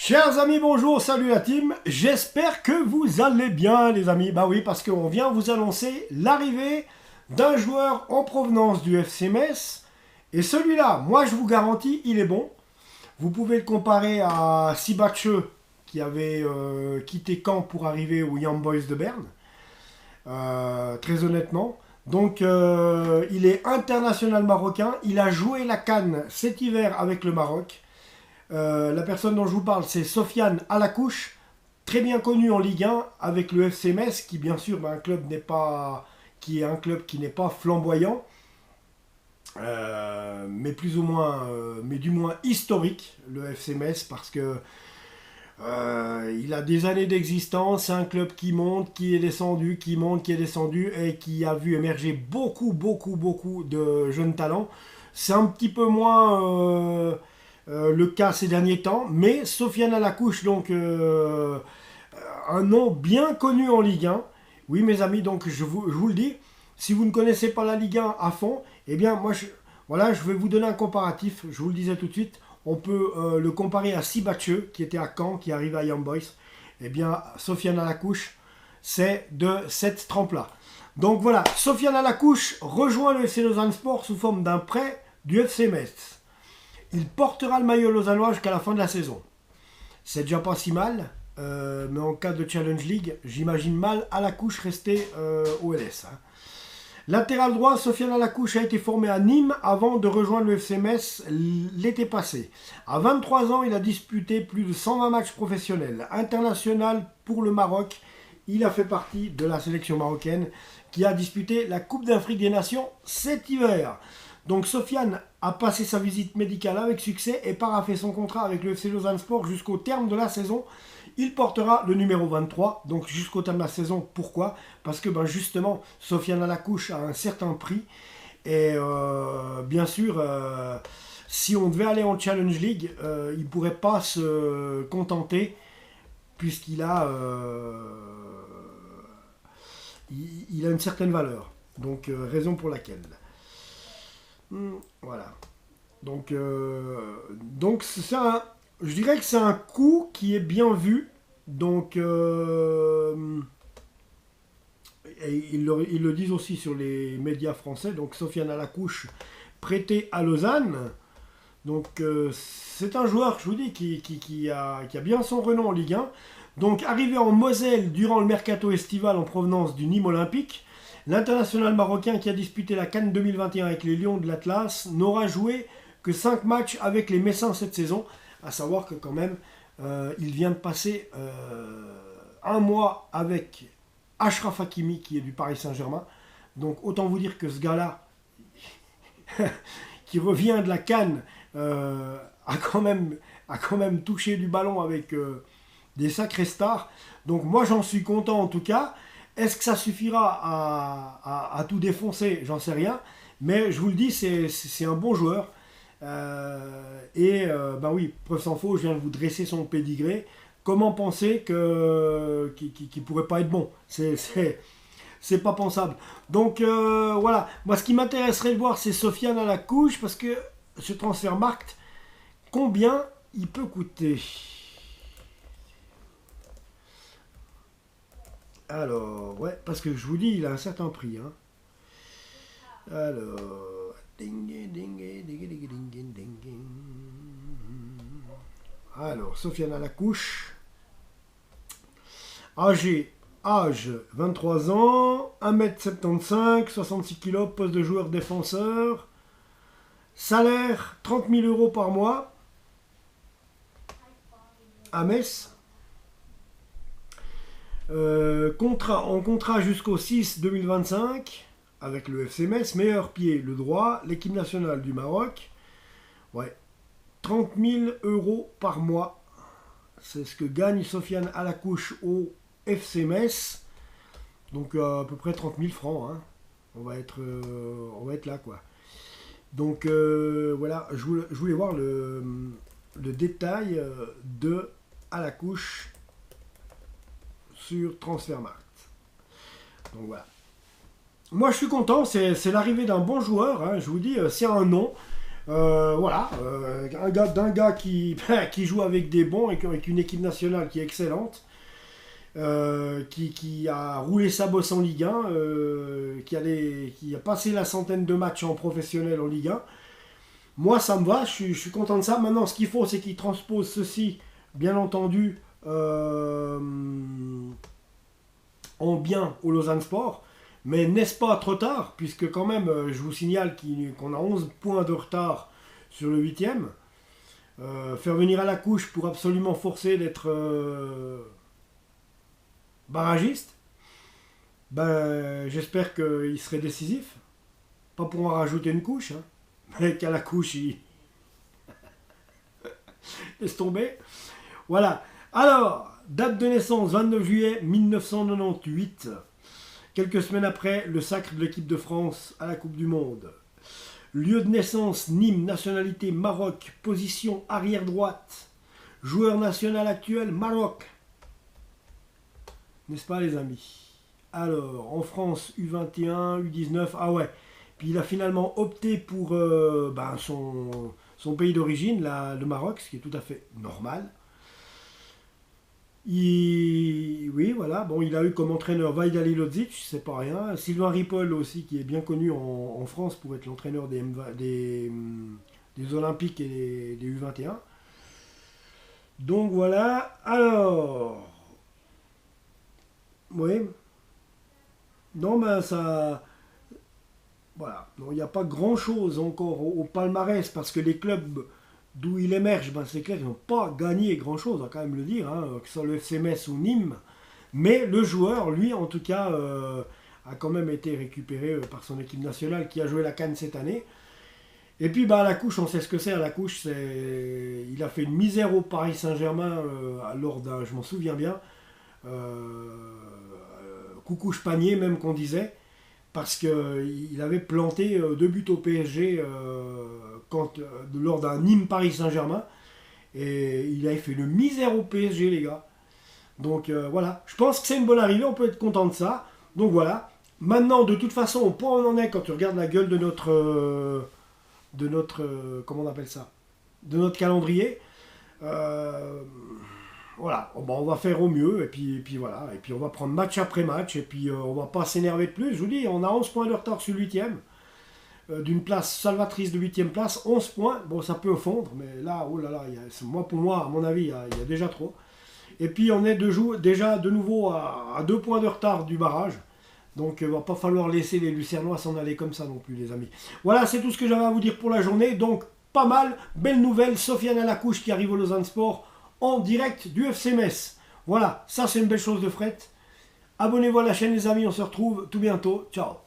Chers amis, bonjour, salut la team, j'espère que vous allez bien les amis. Bah oui, parce qu'on vient vous annoncer l'arrivée d'un joueur en provenance du FC Metz. Et celui-là, moi je vous garantis, il est bon. Vous pouvez le comparer à Sibache qui avait quitté Caen pour arriver aux Young Boys de Berne. Très honnêtement. Donc il est international marocain, il a joué la CAN cet hiver avec le Maroc. La personne dont je vous parle, c'est Sofiane Alakouche, très bien connu en Ligue 1 avec le FC Metz, qui bien sûr, qui est un club qui n'est pas flamboyant, mais plus ou moins, mais du moins historique, le FC Metz, parce que il a des années d'existence. C'est un club qui monte, qui est descendu, qui monte, qui est descendu, et qui a vu émerger beaucoup de jeunes talents. C'est un petit peu moins le cas ces derniers temps, mais Sofiane Alakouche, donc un nom bien connu en Ligue 1. Oui mes amis, donc je vous le dis, si vous ne connaissez pas la Ligue 1 à fond, eh bien moi voilà, je vais vous donner un comparatif, je vous le disais tout de suite. On peut le comparer à Sibache, qui était à Caen, qui arrive à Young Boys. Eh bien, Sofiane Alakouche, c'est de cette trempe-là. Donc voilà, Sofiane Alakouche rejoint le FC Lausanne Sport sous forme d'un prêt du FC Metz. Il portera le maillot lausannois jusqu'à la fin de la saison. C'est déjà pas si mal, mais en cas de Challenge League, j'imagine mal Alakouche rester au LS. Hein. Latéral droit, Sofiane Alakouche a été formé à Nîmes avant de rejoindre le FC Metz l'été passé. À 23 ans, il a disputé plus de 120 matchs professionnels. International pour le Maroc, il a fait partie de la sélection marocaine qui a disputé la Coupe d'Afrique des Nations cet hiver. Donc Sofiane a passé sa visite médicale avec succès et parafait son contrat avec le FC Lausanne Sport jusqu'au terme de la saison. Il portera le numéro 23, donc jusqu'au terme de la saison. Pourquoi? Parce que justement, Sofiane Alakouche a un certain prix. Et bien sûr, si on devait aller en Challenge League, il ne pourrait pas se contenter, puisqu'il a, il a une certaine valeur. Donc, raison pour laquelle. Voilà. Donc c'est je dirais que c'est un coup qui est bien vu. Donc, et ils le disent aussi sur les médias français. Donc, Sofiane Alakouche, prêté à Lausanne. Donc, c'est un joueur, je vous dis, qui a bien son renom en Ligue 1. Donc, arrivé en Moselle durant le mercato estival en provenance du Nîmes Olympique, l'international marocain qui a disputé la CAN 2021 avec les Lions de l'Atlas n'aura joué que 5 matchs avec les Messins cette saison. À savoir que quand même, il vient de passer un mois avec Achraf Hakimi qui est du Paris Saint-Germain. Donc autant vous dire que ce gars-là, qui revient de la CAN, a quand même touché du ballon avec des sacrés stars. Donc moi j'en suis content en tout cas. Est-ce que ça suffira à tout défoncer? J'en sais rien. Mais je vous le dis, c'est un bon joueur. Oui, preuve sans faux, je viens de vous dresser son pédigré. Comment penser qu'il pourrait pas être bon? C'est pas pensable. Donc voilà, moi ce qui m'intéresserait de voir, c'est Sofiane Alakouche, parce que ce Transfermarkt, combien il peut coûter? Alors, ouais, parce que je vous dis, il a un certain prix. Hein. Alors, alors, Sofiane Alakouche, âge 23 ans, 1m75, 66 kg, poste de joueur défenseur, salaire 30 000 € par mois à Metz. Contrat jusqu'au 6 2025 avec le FC Metz, meilleur pied le droit, l'équipe nationale du Maroc. Ouais, 30 000 € par mois, c'est ce que gagne Sofiane Alakouche au FC Metz. Donc à peu près 30 000 francs. Hein. On va être là quoi. Donc voilà, je voulais voir le détail de Alakouche sur Transfermarkt. Donc voilà. Moi je suis content, c'est l'arrivée d'un bon joueur, hein, je vous dis, c'est un nom. Voilà, d'un gars qui, qui joue avec des bons et avec une équipe nationale qui est excellente, qui a roulé sa bosse en Ligue 1, qui a passé la centaine de matchs en professionnel en Ligue 1. Moi, ça me va, je suis content de ça. Maintenant, ce qu'il faut, c'est qu'il transpose ceci, bien entendu, en bien au Lausanne Sport. Mais n'est-ce pas trop tard, puisque quand même, je vous signale qu'on a 11 points de retard sur le 8e. Faire venir à la couche pour absolument forcer d'être barragiste, ben, j'espère qu'il serait décisif. Pas pour en rajouter une couche, hein, mais qu'à la couche, il laisse tomber. Voilà. Alors, date de naissance, 29 juillet 1998. Quelques semaines après le sacre de l'équipe de France à la Coupe du Monde. Lieu de naissance, Nîmes, nationalité Maroc, position arrière droite. Joueur national actuel, Maroc. N'est-ce pas les amis? Alors, en France, U21, U19, ah ouais. Puis il a finalement opté pour son pays d'origine, le Maroc, ce qui est tout à fait normal. Oui, voilà. Bon, il a eu comme entraîneur Vaid Halilovic, c'est pas rien. Sylvain Ripoll aussi, qui est bien connu en France pour être l'entraîneur des Olympiques et des U21. Donc voilà. Alors, oui. Non, ben ça. Voilà. Non, il n'y a pas grand-chose encore au palmarès parce que les clubs d'où il émerge, ben c'est clair qu'ils n'ont pas gagné grand-chose, on va quand même le dire, hein, que ce soit le FC Metz ou Nîmes. Mais le joueur, lui, en tout cas, a quand même été récupéré par son équipe nationale qui a joué la CAN cette année. Et puis, ben, à la couche, on sait ce que c'est. À la couche, il a fait une misère au Paris Saint-Germain lors d'un, je m'en souviens bien, coucouche panier même qu'on disait, parce qu'il avait planté 2 buts au PSG lors d'un Nîmes Paris Saint-Germain. Et il avait fait une misère au PSG, les gars. Donc voilà, je pense que c'est une bonne arrivée, on peut être content de ça. Donc voilà. Maintenant, de toute façon, au point où on en est, quand tu regardes la gueule de notre comment on appelle ça, de notre calendrier, voilà, bon, on va faire au mieux, et puis voilà, et puis on va prendre match après match, et puis on va pas s'énerver de plus. Je vous dis, on a 11 points de retard sur le 8e, d'une place salvatrice de 8e place, 11 points, bon ça peut fondre, mais là, oh là là, pour moi, à mon avis, il y a déjà trop. Et puis on est déjà de nouveau à 2 points de retard du barrage. Donc il va pas falloir laisser les Lucernois s'en aller comme ça non plus, les amis. Voilà, c'est tout ce que j'avais à vous dire pour la journée. Donc pas mal, belle nouvelle, Sofiane Alacouche qui arrive au Lausanne Sport en direct du FC Metz. Voilà, ça c'est une belle chose de fret. Abonnez-vous à la chaîne les amis, on se retrouve tout bientôt. Ciao.